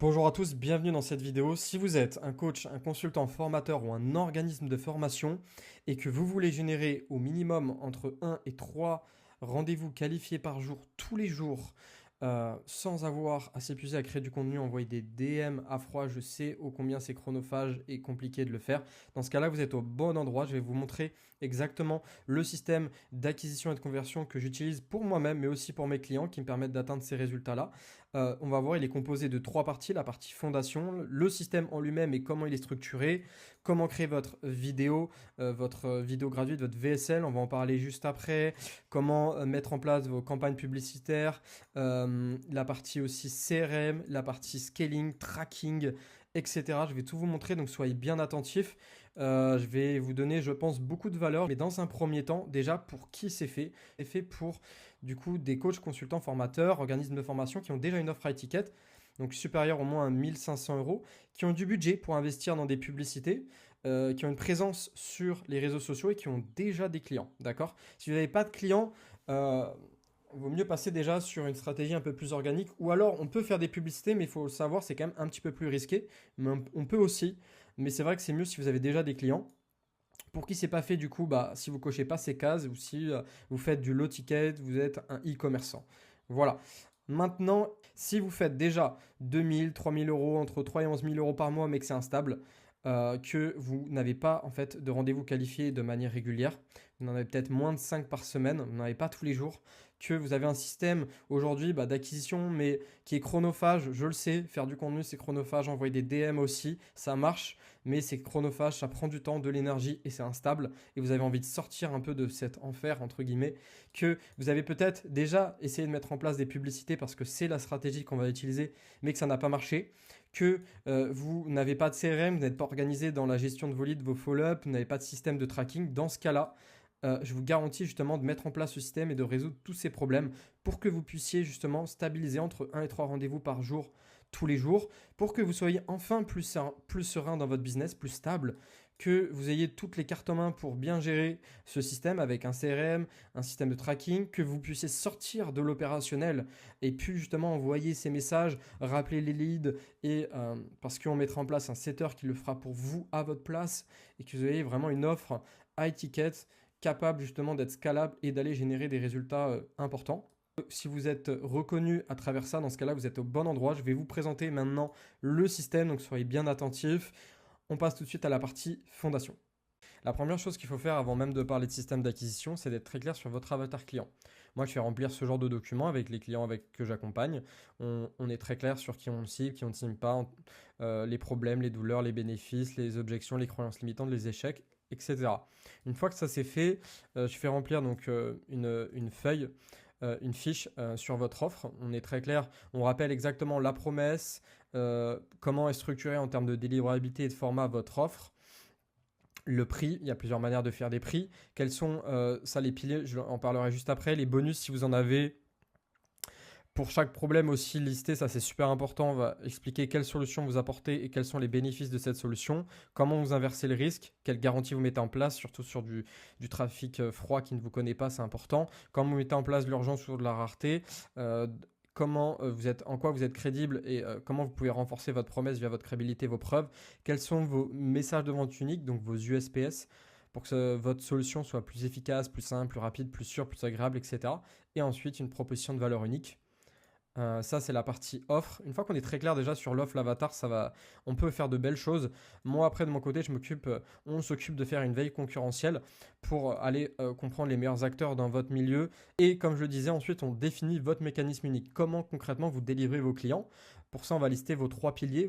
Bonjour à tous, bienvenue dans cette vidéo. Si vous êtes un coach, un consultant formateur ou un organisme de formation et que vous voulez générer au minimum entre 1 et 3 rendez-vous qualifiés par jour, tous les jours, sans avoir à s'épuiser à créer du contenu, envoyer des DM à froid, je sais ô combien c'est chronophage et compliqué de le faire. Dans ce cas-là, vous êtes au bon endroit. Je vais vous montrer exactement le système d'acquisition et de conversion que j'utilise pour moi-même, mais aussi pour mes clients qui me permettent d'atteindre ces résultats-là. On va voir, il est composé de trois parties. La partie fondation, le système en lui-même et comment il est structuré, comment créer votre vidéo gratuite, votre VSL, on va en parler juste après, comment mettre en place vos campagnes publicitaires, la partie aussi CRM, la partie scaling, tracking, etc. Je vais tout vous montrer, donc soyez bien attentifs. Je vais vous donner, je pense, beaucoup de valeur, mais dans un premier temps, déjà, pour qui c'est fait? C'est fait pour, du coup, des coachs, consultants, formateurs, organismes de formation qui ont déjà une offre à étiquette, donc supérieure au moins à 1500 euros, qui ont du budget pour investir dans des publicités, qui ont une présence sur les réseaux sociaux et qui ont déjà des clients, d'accord? Si vous n'avez pas de clients, il vaut mieux passer déjà sur une stratégie un peu plus organique, ou alors on peut faire des publicités, mais il faut le savoir, c'est quand même un petit peu plus risqué, mais on peut aussi, mais c'est vrai que c'est mieux si vous avez déjà des clients. Pour qui c'est pas fait du coup, bah, si vous cochez pas ces cases ou si vous faites du low ticket, vous êtes un e-commerçant. Voilà. Maintenant, si vous faites déjà 2000, 3000 euros, entre 3 et 11 000 euros par mois, mais que c'est instable, que vous n'avez pas en fait de rendez-vous qualifiés de manière régulière, vous en avez peut-être moins de 5 par semaine, vous n'en avez pas tous les jours, que vous avez un système aujourd'hui d'acquisition mais qui est chronophage, je le sais, faire du contenu c'est chronophage, envoyer des DM aussi, ça marche, mais c'est chronophage, ça prend du temps, de l'énergie et c'est instable et vous avez envie de sortir un peu de cet enfer entre guillemets, que vous avez peut-être déjà essayé de mettre en place des publicités parce que c'est la stratégie qu'on va utiliser mais que ça n'a pas marché, que vous n'avez pas de CRM, vous n'êtes pas organisé dans la gestion de vos leads, vos follow-up, vous n'avez pas de système de tracking, dans ce cas-là, je vous garantis justement de mettre en place ce système et de résoudre tous ces problèmes pour que vous puissiez justement stabiliser entre 1 et 3 rendez-vous par jour tous les jours, pour que vous soyez enfin plus serein dans votre business, plus stable, que vous ayez toutes les cartes en main pour bien gérer ce système avec un CRM, un système de tracking, que vous puissiez sortir de l'opérationnel et puis justement envoyer ces messages, rappeler les leads et parce qu'on mettra en place un setter qui le fera pour vous à votre place et que vous ayez vraiment une offre high ticket capable justement d'être scalable et d'aller générer des résultats importants. Si vous êtes reconnu à travers ça, dans ce cas-là, vous êtes au bon endroit. Je vais vous présenter maintenant le système, donc soyez bien attentifs. On passe tout de suite à la partie fondation. La première chose qu'il faut faire avant même de parler de système d'acquisition, c'est d'être très clair sur votre avatar client. Moi, je fais remplir ce genre de documents avec les clients que j'accompagne. On est très clair sur qui on cible, qui on ne cible pas, les problèmes, les douleurs, les bénéfices, les objections, les croyances limitantes, les échecs, etc. Une fois que ça c'est fait, je fais remplir donc une feuille, une fiche sur votre offre. On est très clair, on rappelle exactement la promesse, comment est structuré en termes de délivrabilité et de format votre offre. Le prix, il y a plusieurs manières de faire des prix. Quels sont ça les piliers, je en parlerai juste après. Les bonus, si vous en avez, pour chaque problème aussi listé, ça c'est super important. On va expliquer quelle solution vous apportez et quels sont les bénéfices de cette solution, comment vous inversez le risque, quelle garantie vous mettez en place, surtout sur du trafic froid qui ne vous connaît pas, c'est important. Comment vous mettez en place de l'urgence ou de la rareté, comment en quoi vous êtes crédible et comment vous pouvez renforcer votre promesse via votre crédibilité, vos preuves, quels sont vos messages de vente uniques, donc vos USPS, pour que votre solution soit plus efficace, plus simple, plus rapide, plus sûre, plus agréable, etc. Et ensuite, une proposition de valeur unique. Ça, c'est la partie offre. Une fois qu'on est très clair déjà sur l'offre, l'avatar, on peut faire de belles choses. Moi, après, de mon côté, on s'occupe de faire une veille concurrentielle pour aller comprendre les meilleurs acteurs dans votre milieu. Et comme je le disais, ensuite, on définit votre mécanisme unique. Comment concrètement vous délivrez vos clients. Pour ça, on va lister vos trois piliers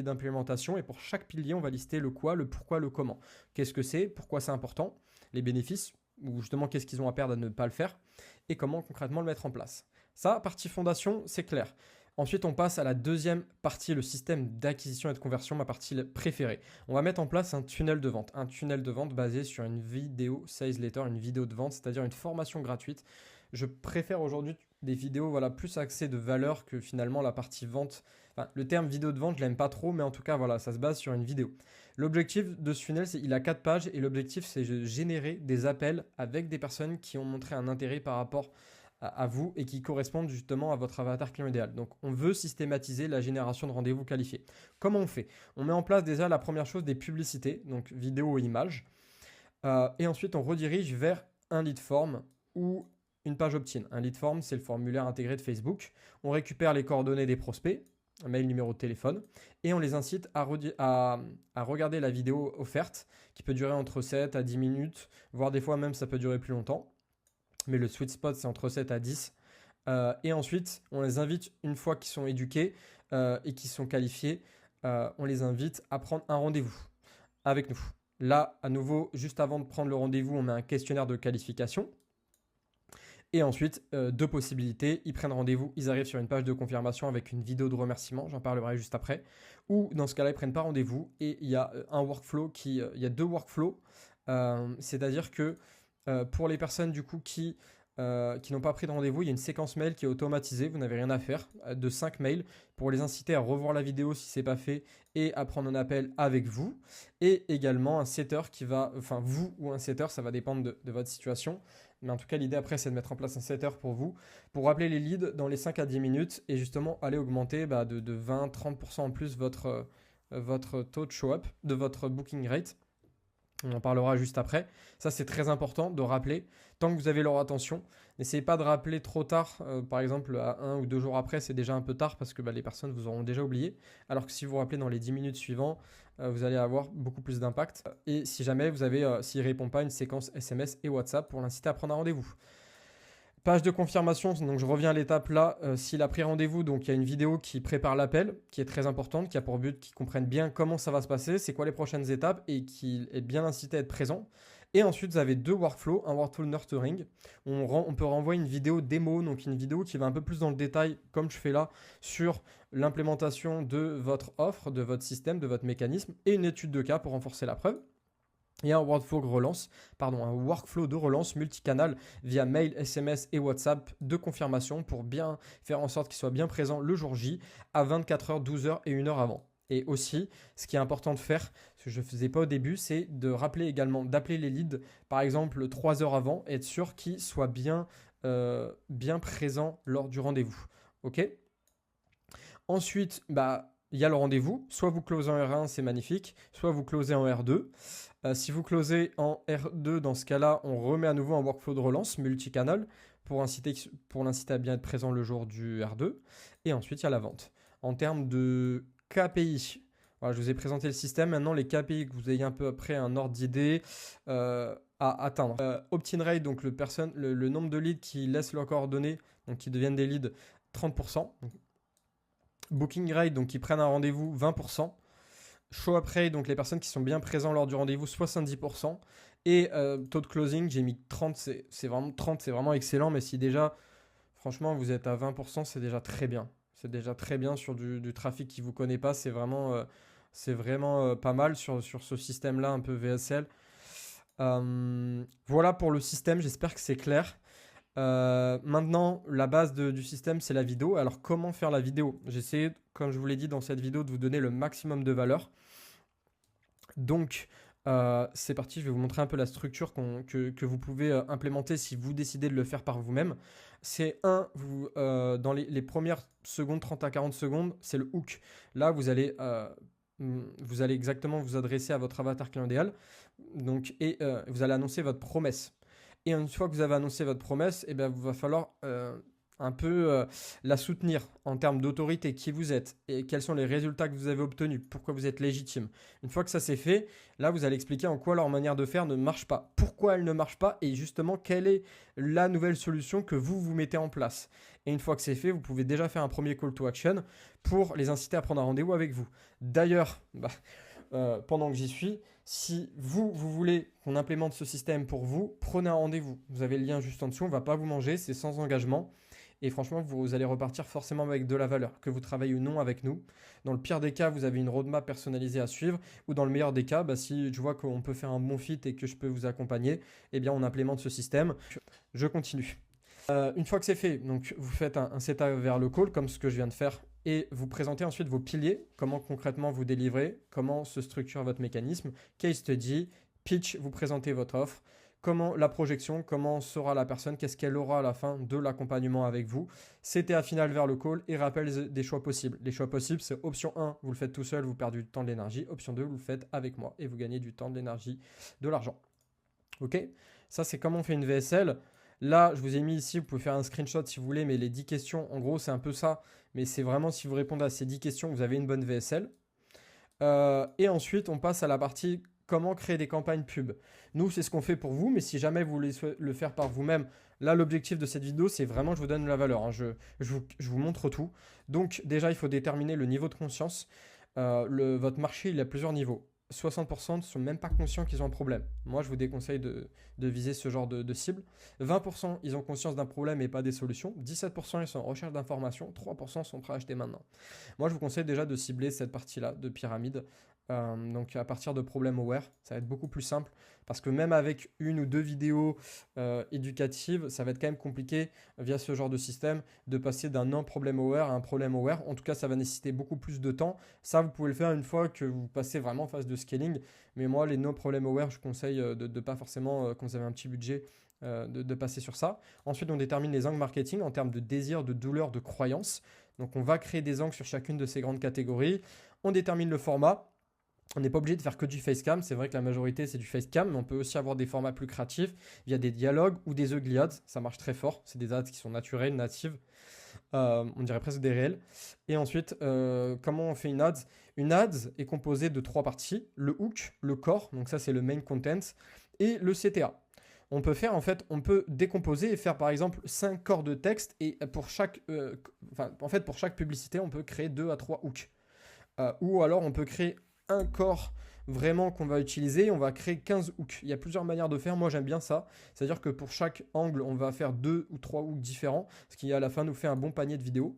d'implémentation. Et pour chaque pilier, on va lister le quoi, le pourquoi, le comment. Qu'est-ce que c'est, pourquoi c'est important, les bénéfices, ou justement qu'est-ce qu'ils ont à perdre à ne pas le faire, et comment concrètement le mettre en place. Ça, partie fondation, c'est clair. Ensuite, on passe à la deuxième partie, le système d'acquisition et de conversion, ma partie préférée. On va mettre en place un tunnel de vente. Un tunnel de vente basé sur une vidéo sales letter, une vidéo de vente, c'est-à-dire une formation gratuite. Je préfère aujourd'hui des vidéos plus axées de valeur que finalement la partie vente. Enfin, le terme vidéo de vente, je l'aime pas trop, mais en tout cas, voilà, ça se base sur une vidéo. L'objectif de ce funnel, il a 4 pages et l'objectif, c'est de générer des appels avec des personnes qui ont montré un intérêt par rapport à vous et qui correspondent justement à votre avatar client idéal. Donc, on veut systématiser la génération de rendez-vous qualifiés. Comment on fait? On met en place déjà la première chose des publicités, donc vidéo et images. Et ensuite, on redirige vers un lead form ou une page opt-in. Un lead form, c'est le formulaire intégré de Facebook. On récupère les coordonnées des prospects, un mail, numéro de téléphone, et on les incite à regarder la vidéo offerte, qui peut durer entre 7 à 10 minutes, voire des fois même ça peut durer plus longtemps. Mais le sweet spot, c'est entre 7 à 10. Et ensuite, on les invite, une fois qu'ils sont éduqués et qu'ils sont qualifiés, on les invite à prendre un rendez-vous avec nous. Là, à nouveau, juste avant de prendre le rendez-vous, on met un questionnaire de qualification. Et ensuite, deux possibilités. Ils prennent rendez-vous, ils arrivent sur une page de confirmation avec une vidéo de remerciement, j'en parlerai juste après. Ou dans ce cas-là, ils ne prennent pas rendez-vous et il y a un workflow il y a deux workflows. C'est-à-dire que pour les personnes du coup qui n'ont pas pris de rendez-vous, il y a une séquence mail qui est automatisée, vous n'avez rien à faire, de 5 mails pour les inciter à revoir la vidéo si ce n'est pas fait et à prendre un appel avec vous. Et également un setter qui va, enfin vous ou un setter, ça va dépendre de votre situation. Mais en tout cas, l'idée après, c'est de mettre en place un setter pour vous, pour rappeler les leads dans les 5 à 10 minutes et justement aller augmenter de 20-30% en plus votre taux de show-up, de votre booking rate. On en parlera juste après. Ça, c'est très important de rappeler. Tant que vous avez leur attention, n'essayez pas de rappeler trop tard. Par exemple, à 1 ou 2 jours après, c'est déjà un peu tard parce que les personnes vous auront déjà oublié. Alors que si vous rappelez dans les 10 minutes suivantes, vous allez avoir beaucoup plus d'impact. Et si jamais vous avez, s'il ne répond pas, une séquence SMS et WhatsApp pour l'inciter à prendre un rendez-vous. Page de confirmation, donc je reviens à l'étape là, s'il a pris rendez-vous, donc il y a une vidéo qui prépare l'appel, qui est très importante, qui a pour but qu'il comprenne bien comment ça va se passer, c'est quoi les prochaines étapes et qu'il est bien incité à être présent. Et ensuite, vous avez deux workflows, un workflow nurturing, on peut renvoyer une vidéo démo, donc une vidéo qui va un peu plus dans le détail, comme je fais là, sur l'implémentation de votre offre, de votre système, de votre mécanisme, et une étude de cas pour renforcer la preuve. Et un workflow de relance multicanal via mail, SMS et WhatsApp de confirmation pour bien faire en sorte qu'il soit bien présent le jour J à 24 heures, 12 heures et 1 heure avant. Et aussi, ce qui est important de faire, ce que je ne faisais pas au début, c'est de rappeler également, d'appeler les leads, par exemple 3 heures avant, et être sûr qu'ils soient bien présents lors du rendez-vous. Ok ? Ensuite, il y a le rendez-vous. Soit vous closez en R1, c'est magnifique, soit vous closez en R2. Si vous closez en R2, dans ce cas-là, on remet à nouveau un workflow de relance multicanal pour l'inciter à bien être présent le jour du R2. Et ensuite, il y a la vente. En termes de KPI, voilà, je vous ai présenté le système. Maintenant, les KPI, que vous ayez un peu après un ordre d'idée à atteindre. Opt-in rate, donc le nombre de leads qui laissent leurs coordonnées, donc qui deviennent des leads, 30%. Donc, booking rate, donc qui prennent un rendez-vous, 20%. Show up rate, donc les personnes qui sont bien présentes lors du rendez-vous, 70%. Et taux de closing, j'ai mis 30, c'est vraiment excellent. Mais si déjà, franchement, vous êtes à 20%, c'est déjà très bien. C'est déjà très bien sur du trafic qui ne vous connaît pas. C'est vraiment pas mal sur ce système-là, un peu VSL. Voilà pour le système, j'espère que c'est clair. Maintenant, la base du système, c'est la vidéo. Alors, comment faire la vidéo? J'ai essayé, comme je vous l'ai dit dans cette vidéo, de vous donner le maximum de valeur. Donc, c'est parti, je vais vous montrer un peu la structure que vous pouvez implémenter si vous décidez de le faire par vous-même. C'est dans les premières secondes, 30 à 40 secondes, c'est le hook. Là, vous allez exactement vous adresser à votre avatar client idéal. Donc, vous allez annoncer votre promesse. Et une fois que vous avez annoncé votre promesse, il va falloir un peu la soutenir en termes d'autorité, qui vous êtes et quels sont les résultats que vous avez obtenus, pourquoi vous êtes légitime. Une fois que ça c'est fait, là vous allez expliquer en quoi leur manière de faire ne marche pas, pourquoi elle ne marche pas et justement quelle est la nouvelle solution que vous mettez en place. Et une fois que c'est fait, vous pouvez déjà faire un premier call to action pour les inciter à prendre un rendez-vous avec vous. D'ailleurs, pendant que j'y suis, si vous voulez qu'on implémente ce système pour vous, prenez un rendez-vous. Vous avez le lien juste en dessous, on ne va pas vous manger, c'est sans engagement. Et franchement, vous allez repartir forcément avec de la valeur, que vous travaillez ou non avec nous. Dans le pire des cas, vous avez une roadmap personnalisée à suivre. Ou dans le meilleur des cas, si je vois qu'on peut faire un bon fit et que je peux vous accompagner, eh bien on implémente ce système. Je continue. Une fois que c'est fait, donc vous faites un setup vers le call, comme ce que je viens de faire, et vous présentez ensuite vos piliers, comment concrètement vous délivrez, comment se structure votre mécanisme, case study, pitch, vous présentez votre offre, comment la projection, comment sera la personne, qu'est-ce qu'elle aura à la fin de l'accompagnement avec vous. CTA final vers le call et rappel des choix possibles. Les choix possibles, c'est option 1, vous le faites tout seul, vous perdez du temps, de l'énergie. Option 2, vous le faites avec moi et vous gagnez du temps, de l'énergie, de l'argent. Ok? Ça, c'est comment on fait une VSL. Là, je vous ai mis ici, vous pouvez faire un screenshot si vous voulez, mais les 10 questions, en gros, c'est un peu ça. Mais c'est vraiment si vous répondez à ces 10 questions, vous avez une bonne VSL. Et ensuite, on passe à la partie comment créer des campagnes pub. Nous, c'est ce qu'on fait pour vous, mais si jamais vous voulez le faire par vous-même, là, l'objectif de cette vidéo, c'est vraiment, je vous donne la valeur, hein. Je vous montre tout. Donc, déjà, il faut déterminer le niveau de conscience. Votre marché, il a plusieurs niveaux. 60% ne sont même pas conscients qu'ils ont un problème. Moi, je vous déconseille de viser ce genre de cible. 20%, ils ont conscience d'un problème et pas des solutions. 17%, ils sont en recherche d'informations. 3% sont prêts à acheter maintenant. Moi, je vous conseille déjà de cibler cette partie-là de pyramide. Donc, à partir de problème aware, ça va être beaucoup plus simple parce que même avec une ou deux vidéos éducatives, ça va être quand même compliqué via ce genre de système de passer d'un non-problème aware à un problème aware. En tout cas, ça va nécessiter beaucoup plus de temps. Ça, vous pouvez le faire une fois que vous passez vraiment en phase de scaling. Mais moi, les no-problem aware, je conseille de ne pas forcément, quand vous avez un petit budget, de passer sur ça. Ensuite, on détermine les angles marketing en termes de désir, de douleur, de croyance. Donc, on va créer des angles sur chacune de ces grandes catégories. On détermine le format. On n'est pas obligé de faire que du facecam. C'est vrai que la majorité, c'est du facecam, mais on peut aussi avoir des formats plus créatifs via des dialogues ou des ugly ads. Ça marche très fort. C'est des ads qui sont naturelles, natives. On dirait presque des réels. Et ensuite, comment on fait une ads? Une ads est composée de 3 parties. Le hook, le core, donc ça c'est le main content, et le CTA. On peut faire, en fait, on peut décomposer et faire par exemple 5 corps de texte et pour chaque, pour chaque publicité, on peut créer 2 à 3 hooks. Ou alors on peut créer un corps vraiment qu'on va utiliser, on va créer 15 hooks. Il y a plusieurs manières de faire, moi j'aime bien ça. C'est-à-dire que pour chaque angle, on va faire 2 ou 3 hooks différents, ce qui à la fin nous fait un bon panier de vidéos.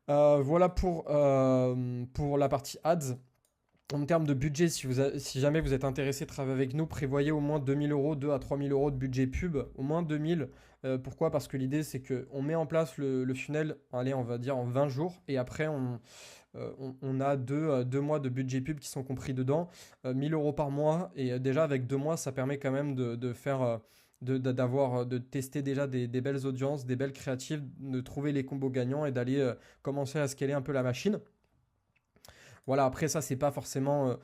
Voilà pour la partie ads. En termes de budget, si jamais vous êtes intéressé de travailler avec nous, prévoyez au moins 2000 euros, 2 à 3000 euros de budget pub, au moins 2000. Pourquoi? Parce que l'idée c'est qu'on met en place le funnel, allez, on va dire en 20 jours, et après on a 2 mois de budget pub qui sont compris dedans, 1000 euros par mois, et déjà avec 2 mois, ça permet quand même de faire, de tester déjà des belles audiences, des belles créatives, de trouver les combos gagnants et d'aller commencer à scaler un peu la machine. Voilà, après ça, c'est pas forcément,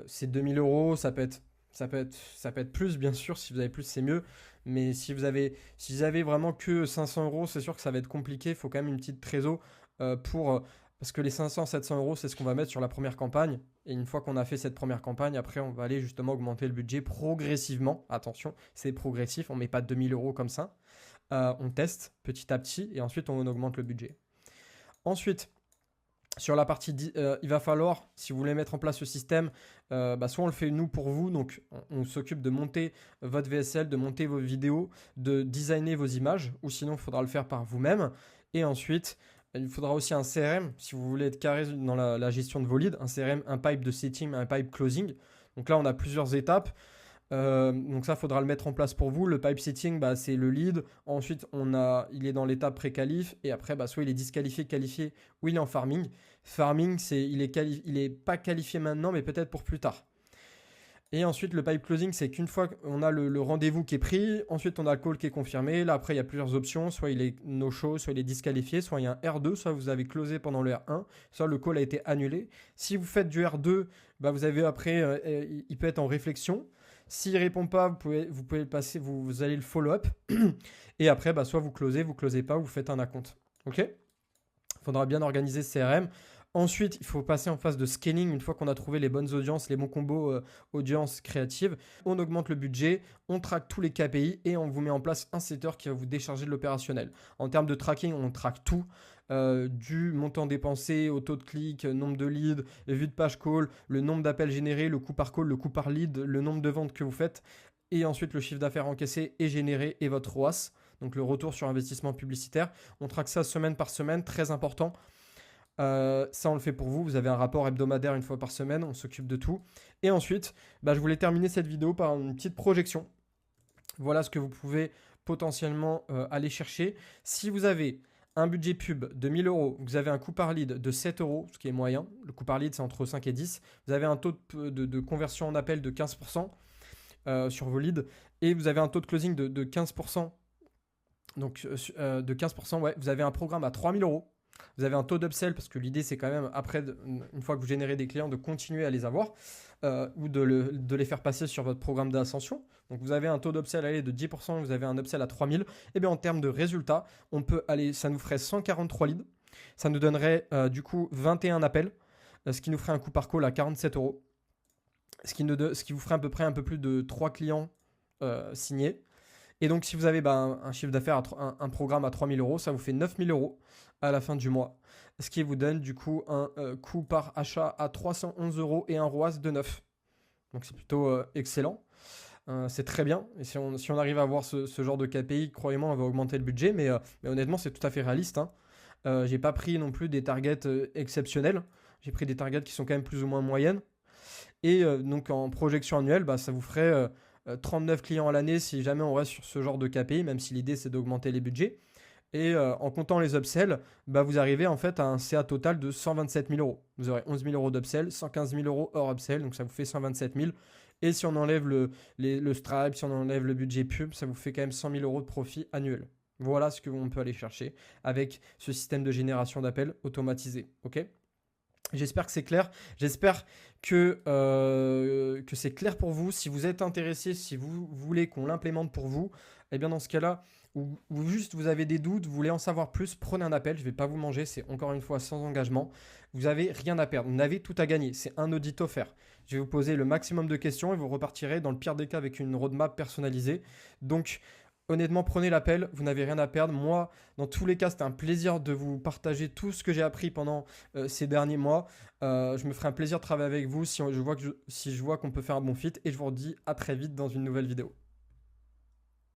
c'est 2000 euros, ça peut être plus, bien sûr, si vous avez plus, c'est mieux. Mais si vous avez vraiment que 500 euros, c'est sûr que ça va être compliqué. Il faut quand même une petite trésor parce que les 500, 700 euros, c'est ce qu'on va mettre sur la première campagne. Et une fois qu'on a fait cette première campagne, après, on va aller justement augmenter le budget progressivement. Attention, c'est progressif, on met pas 2000 euros comme ça. On teste petit à petit et ensuite on augmente le budget. Ensuite, sur la partie, il va falloir, si vous voulez mettre en place ce système, soit on le fait nous pour vous, donc on s'occupe de monter votre VSL, de monter vos vidéos, de designer vos images, ou sinon il faudra le faire par vous-même. Et ensuite, il faudra aussi un CRM, si vous voulez être carré dans la gestion de vos leads, un CRM, un pipe de setting, un pipe closing. Donc là, on a plusieurs étapes. Donc ça, il faudra le mettre en place pour vous. Le pipe setting, c'est le lead. Ensuite, il est dans l'étape pré-qualif. Et après, soit il est disqualifié, qualifié, ou il est en farming. Farming, il est pas qualifié maintenant, mais peut-être pour plus tard. Et ensuite, le pipe closing, c'est qu'une fois qu'on a le rendez-vous qui est pris, ensuite on a le call qui est confirmé. Là, après, il y a plusieurs options. Soit il est no-show, soit il est disqualifié, soit il y a un R2, soit vous avez closé pendant le R1, soit le call a été annulé. Si vous faites du R2, vous avez après, il peut être en réflexion. S'il ne répond pas, vous pouvez le passer, vous allez le follow-up. Et après, soit vous closez pas, vous faites un acompte. OK? Il faudra bien organiser ce CRM. Ensuite, il faut passer en phase de scaling. Une fois qu'on a trouvé les bonnes audiences, les bons combos audience créative, on augmente le budget, on traque tous les KPI et on vous met en place un setter qui va vous décharger de l'opérationnel. En termes de tracking, on traque tout. Du montant dépensé au taux de clic, nombre de leads, les vues de page call, le nombre d'appels générés, le coût par call, le coût par lead, le nombre de ventes que vous faites et ensuite le chiffre d'affaires encaissé et généré et votre ROAS, donc le retour sur investissement publicitaire. On traque ça semaine par semaine, très important. Ça, on le fait pour vous. Vous avez un rapport hebdomadaire une fois par semaine. On s'occupe de tout. Et ensuite, je voulais terminer cette vidéo par une petite projection. Voilà ce que vous pouvez potentiellement aller chercher. Si vous avez un budget pub de 1000 euros, vous avez un coût par lead de 7 euros, ce qui est moyen. Le coût par lead, c'est entre 5 et 10. Vous avez un taux de conversion en appel de 15%. sur vos leads et vous avez un taux de closing de 15%. Donc de 15%, ouais, vous avez un programme à 3000 euros. Vous avez un taux d'upsell parce que l'idée c'est quand même après, une fois que vous générez des clients, de continuer à les avoir ou de les faire passer sur votre programme d'ascension. Donc vous avez un taux d'upsell de 10%, vous avez un upsell à 3000. Et bien en termes de résultats, on peut aller, ça nous ferait 143 leads. Ça nous donnerait du coup 21 appels, ce qui nous ferait un coût par call à 47 euros. Ce qui vous ferait à peu près un peu plus de 3 clients signés. Et donc, si vous avez un chiffre d'affaires, un programme à 3000 euros, ça vous fait 9000 euros à la fin du mois. Ce qui vous donne du coup un coût par achat à 311 euros et un ROAS de 9. Donc, c'est plutôt excellent. C'est très bien. Et si on arrive à avoir ce genre de KPI, croyez-moi, on va augmenter le budget. Mais honnêtement, c'est tout à fait réaliste. Hein. J'ai pas pris non plus des targets exceptionnels. J'ai pris des targets qui sont quand même plus ou moins moyennes. Et donc, en projection annuelle, ça vous ferait 39 clients à l'année si jamais on reste sur ce genre de KPI, même si l'idée c'est d'augmenter les budgets. Et en comptant les upsells, vous arrivez en fait à un CA total de 127 000 euros. Vous aurez 11 000 euros d'upsell, 115 000 euros hors upsell, donc ça vous fait 127 000. Et si on enlève le Stripe, si on enlève le budget pub, ça vous fait quand même 100 000 euros de profit annuel. Voilà ce qu'on peut aller chercher avec ce système de génération d'appels automatisé. Ok ? J'espère que c'est clair. J'espère que c'est clair pour vous. Si vous êtes intéressé, si vous voulez qu'on l'implémente pour vous, eh bien dans ce cas-là, ou juste vous avez des doutes, vous voulez en savoir plus, prenez un appel. Je ne vais pas vous manger, c'est encore une fois sans engagement. Vous n'avez rien à perdre, vous n'avez tout à gagner. C'est un audit offert. Je vais vous poser le maximum de questions et vous repartirez dans le pire des cas avec une roadmap personnalisée. Donc, honnêtement, prenez l'appel, vous n'avez rien à perdre. Moi, dans tous les cas, c'était un plaisir de vous partager tout ce que j'ai appris pendant ces derniers mois. Je me ferai un plaisir de travailler avec vous si je vois qu'on peut faire un bon fit. Et je vous redis à très vite dans une nouvelle vidéo.